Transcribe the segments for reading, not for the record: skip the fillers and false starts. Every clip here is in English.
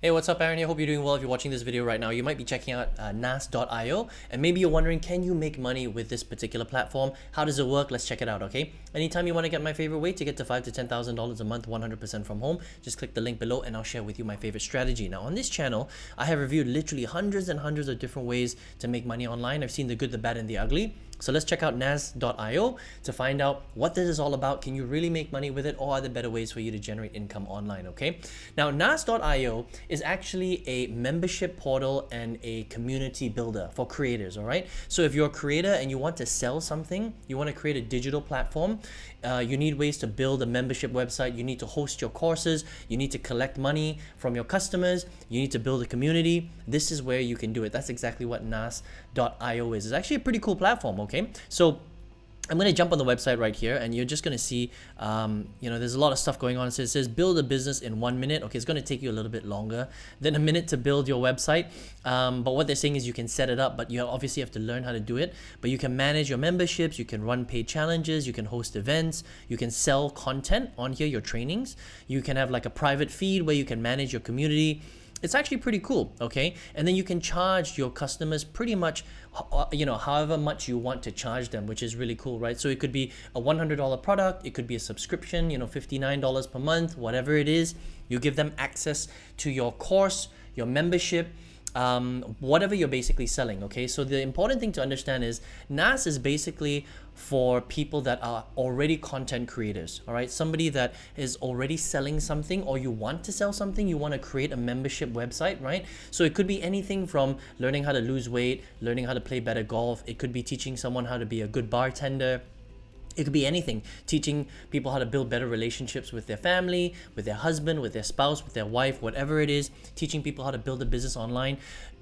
Hey, what's up, Aaron here? Hope you're doing well. If you're watching this video right now, you might be checking out nas.io, and maybe you're wondering, can you make money with this particular platform? How does it work? Let's check it out, okay? Anytime you want to get my favorite way to get to $5,000 to $10,000 a month, 100% from home, just click the link below and I'll share with you my favorite strategy. Now, on this channel, I have reviewed literally hundreds and hundreds of different ways to make money online. I've seen the good, the bad, and the ugly. So let's check out nas.io to find out what this is all about. Can you really make money with it, or are there better ways for you to generate income online, okay? Now, nas.io is actually a membership portal and a community builder for creators, all right? So if you're a creator and you want to sell something, you want to create a digital platform, you need ways to build a membership website, you need to host your courses, you need to collect money from your customers, you need to build a community. This is where you can do it. That's exactly what nas.io is. It's actually a pretty cool platform, okay? So I'm going to jump on the website right here, and you're just going to see, there's a lot of stuff going on. So it says build a business in 1 minute. Okay, it's going to take you a little bit longer than a minute to build your website. But what they're saying is you can set it up, but you obviously have to learn how to do it. But you can manage your memberships, you can run paid challenges, you can host events, you can sell content on here, your trainings. You can have like a private feed where you can manage your community. It's actually pretty cool, okay? And then you can charge your customers pretty much, however much you want to charge them, which is really cool, right? So it could be a $100 product, it could be a subscription, $59 per month, whatever it is. You give them access to your course, your membership, whatever you're basically selling, okay? So the important thing to understand is NAS is basically for people that are already content creators, all right? Somebody that is already selling something, or you want to sell something, you want to create a membership website, right? So it could be anything from learning how to lose weight, learning how to play better golf. It could be teaching someone how to be a good bartender. It could be anything, teaching people how to build better relationships with their family, with their husband, with their spouse, with their wife, whatever it is, teaching people how to build a business online.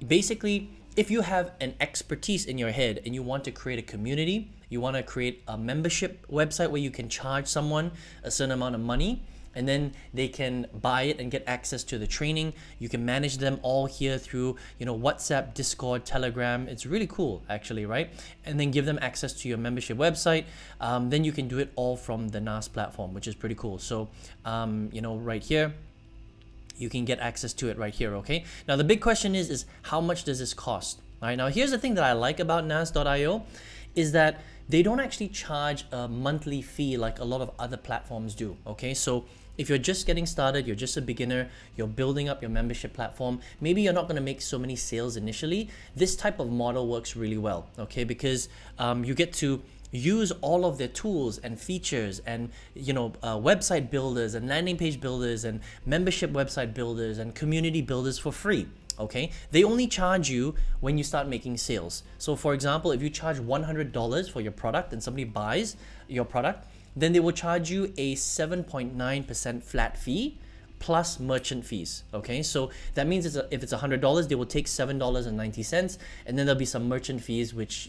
Basically, if you have an expertise in your head and you want to create a community, you want to create a membership website where you can charge someone a certain amount of money, and then they can buy it and get access to the training. You can manage them all here through, WhatsApp, Discord, Telegram. It's really cool, actually, right? And then give them access to your membership website. Then you can do it all from the NAS platform, which is pretty cool. So, right here, you can get access to it right here, okay? Now, the big question is how much does this cost? All right, now here's the thing that I like about nas.io is that they don't actually charge a monthly fee like a lot of other platforms do, okay? So if you're just getting started, you're just a beginner, you're building up your membership platform, maybe you're not gonna make so many sales initially, this type of model works really well, okay? Because you get to use all of their tools and features and website builders and landing page builders and membership website builders and community builders for free. Okay, they only charge you when you start making sales. So for example, if you charge $100 for your product and somebody buys your product, then they will charge you a 7.9% flat fee plus merchant fees. Okay, so that means if it's $100, they will take $7.90, and then there'll be some merchant fees, which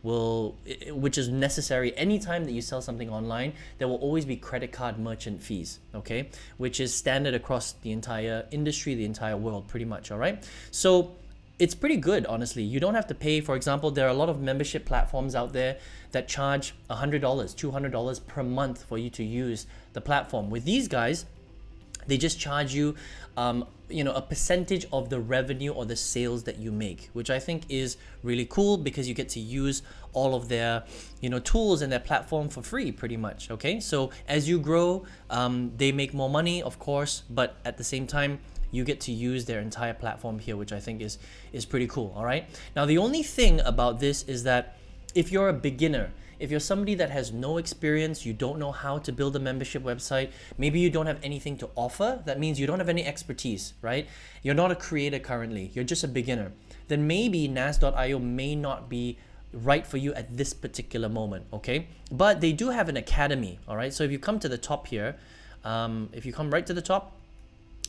which is necessary anytime that you sell something online. There will always be credit card merchant fees, okay, which is standard across the entire industry, the entire world, pretty much. All right, so it's pretty good, honestly. You don't have to pay. For example, there are a lot of membership platforms out there that charge $100, $200 per month for you to use the platform. With these guys, they just charge you, a percentage of the revenue or the sales that you make, which I think is really cool because you get to use all of their, tools and their platform for free, pretty much. Okay, so as you grow, they make more money, of course, but at the same time, you get to use their entire platform here, which I think is pretty cool. All right. Now, the only thing about this is that if you're a beginner, if you're somebody that has no experience, you don't know how to build a membership website, maybe you don't have anything to offer, that means you don't have any expertise, right? You're not a creator currently, you're just a beginner, then maybe nas.io may not be right for you at this particular moment, okay? But they do have an academy, all right? So if you come to the top here, if you come right to the top,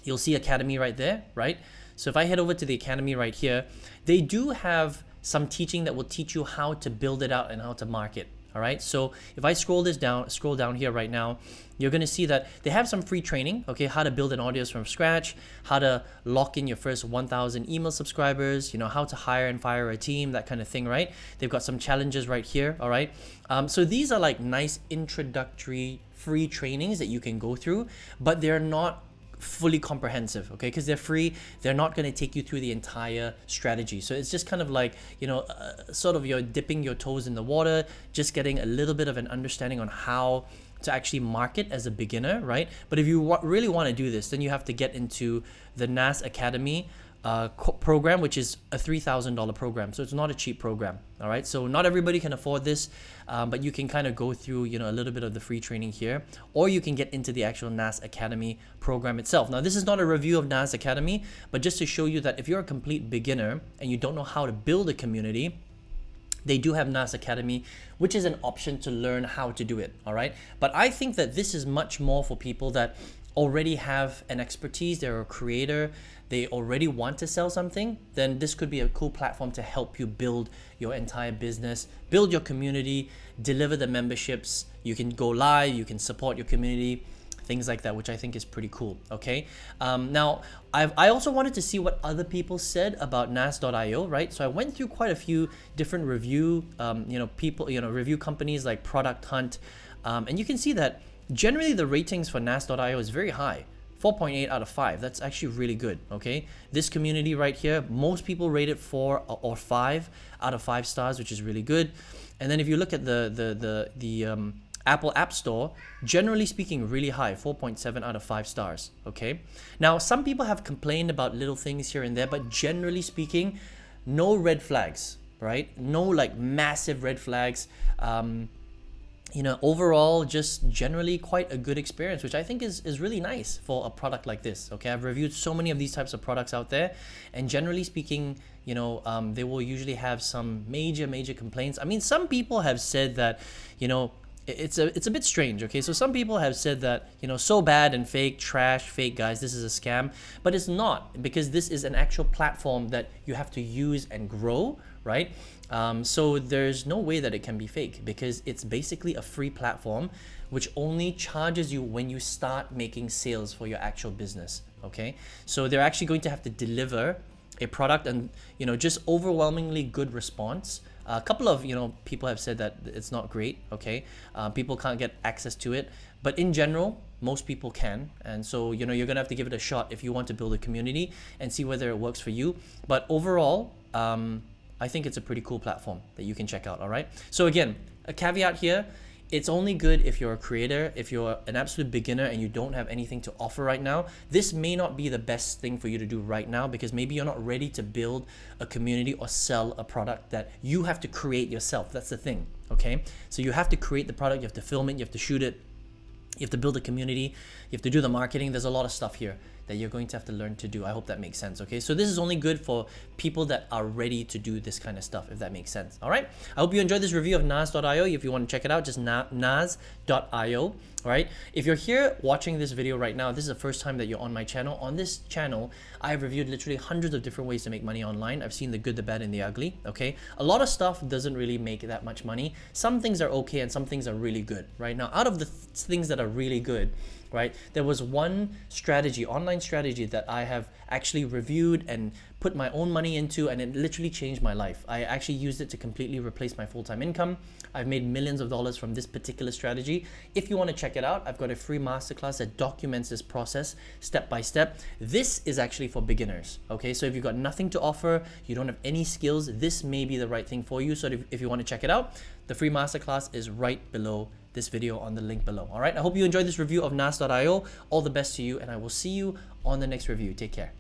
you'll see academy right there, right? So if I head over to the academy right here, they do have some teaching that will teach you how to build it out and how to market. All right, so if I scroll down here right now, you're gonna see that they have some free training, okay, how to build an audience from scratch, how to lock in your first 1,000 email subscribers, how to hire and fire a team, that kind of thing, right? They've got some challenges right here, all right? So these are like nice introductory free trainings that you can go through, but they're not fully comprehensive, okay? Because they're free, they're not going to take you through the entire strategy. So it's just kind of like, you know, sort of you're dipping your toes in the water, just getting a little bit of an understanding on how to actually market as a beginner, right? But if you really want to do this, then you have to get into the NAS Academy program, which is a $3,000 program. So it's not a cheap program. All right. So not everybody can afford this, but you can kind of go through, you know, a little bit of the free training here, or you can get into the actual NAS Academy program itself. Now, this is not a review of NAS Academy, but just to show you that if you're a complete beginner and you don't know how to build a community, they do have NAS Academy, which is an option to learn how to do it. All right. But I think that this is much more for people that already have an expertise, they're a creator, they already want to sell something, then this could be a cool platform to help you build your entire business, build your community, deliver the memberships. You can go live, you can support your community, things like that, which I think is pretty cool. Okay. Now, I also wanted to see what other people said about nas.io, right? So I went through quite a few different review, review companies like Product Hunt, and you can see that generally the ratings for nas.io is very high. 4.8 out of 5. That's actually really good. Okay, this community right here, most people rate it 4 or 5 out of 5 stars, which is really good. And then if you look at the Apple App Store, generally speaking, really high, 4.7 out of 5 stars. Okay, now some people have complained about little things here and there, but generally speaking, no red flags, right? No like massive red flags. You know, overall, just generally quite a good experience, which I think is really nice for a product like this. Okay, I've reviewed so many of these types of products out there, and generally speaking, you know, they will usually have some major complaints. I mean, some people have said that, you know, it's a bit strange. Okay, so some people have said that, you know, so bad and fake, trash, fake guys, this is a scam, but it's not, because this is an actual platform that you have to use and grow, right? So there's no way that it can be fake, because it's basically a free platform which only charges you when you start making sales for your actual business. Okay, so they're actually going to have to deliver a product, and, you know, just overwhelmingly good response. A couple of, you know, people have said that it's not great. Okay, people can't get access to it, but in general, most people can. And so, you know, you're gonna have to give it a shot if you want to build a community and see whether it works for you. But overall, I think it's a pretty cool platform that you can check out. All right, so again, a caveat here: it's only good if you're a creator. If you're an absolute beginner and you don't have anything to offer right now, this may not be the best thing for you to do right now, because maybe you're not ready to build a community or sell a product that you have to create yourself. That's the thing. Okay, so you have to create the product, you have to film it, you have to shoot it, you have to build a community, you have to do the marketing. There's a lot of stuff here that you're going to have to learn to do. I hope that makes sense. Okay, so this is only good for people that are ready to do this kind of stuff, if that makes sense. All right, I hope you enjoyed this review of nas.io. If you want to check it out, just nas.io. All right, if you're here watching this video right now, this is the first time that you're on my channel. On this channel, I've reviewed literally hundreds of different ways to make money online. I've seen the good, the bad, and the ugly. Okay, a lot of stuff doesn't really make that much money. Some things are okay and some things are really good. Right now, out of the things that are really good, right, there was one strategy, online strategy, that I have actually reviewed and put my own money into, and it literally changed my life. I actually used it to completely replace my full-time income. I've made millions of dollars from this particular strategy. If you want to check it out, I've got a free masterclass that documents this process step by step. This is actually for beginners. Okay, so if you've got nothing to offer, you don't have any skills, this may be the right thing for you. So if you want to check it out, the free masterclass is right below this video on the link below. All right, I hope you enjoyed this review of nas.io. All the best to you, and I will see you on the next review. Take care.